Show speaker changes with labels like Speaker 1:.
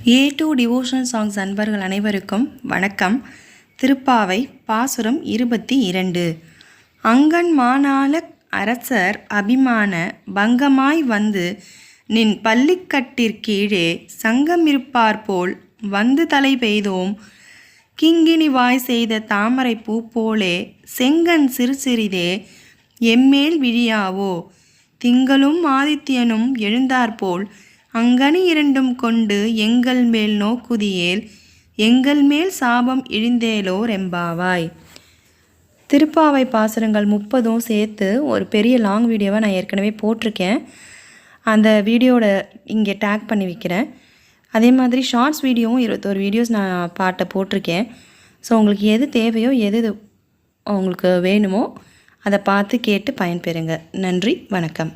Speaker 1: A2 devotional songs அன்பர்கள் அனைவருக்கும் வணக்கம். திருப்பாவை பாசுரம் 22. அங்கண் மானாள அரசர் அபிமான பங்கமாய் வந்து நின் பள்ளிக்கட்டிற்கீழே சங்கமிருப்பார் போல் வந்து தலை பெய்தோம். கிங்கினி வாய் செய்த தாமரை பூ போலே செங்கண் சிறு சிறிதே எம்மேல் விழியாவோ. திங்களும் ஆதித்யனும் எழுந்தாற்போல் அங்கனி இரண்டும் கொண்டு எங்கள் மேல் நோக்குதியேல் எங்கள் மேல் சாபம் இழிந்தேலோ ரெம்பாவாய். திருப்பாவை பாசுரங்கள் 30 சேர்த்து ஒரு பெரிய லாங் வீடியோவை நான் ஏற்கனவே போட்டிருக்கேன். அந்த வீடியோட இங்கே டேக் பண்ணி வைக்கிறேன். அதே மாதிரி ஷார்ட்ஸ் வீடியோவும் 21 வீடியோஸ் நான் பாட்டை போட்டிருக்கேன். ஸோ உங்களுக்கு எது தேவையோ எது உங்களுக்கு வேணுமோ அதை பார்த்து கேட்டு பயன்பெறுங்க. நன்றி, வணக்கம்.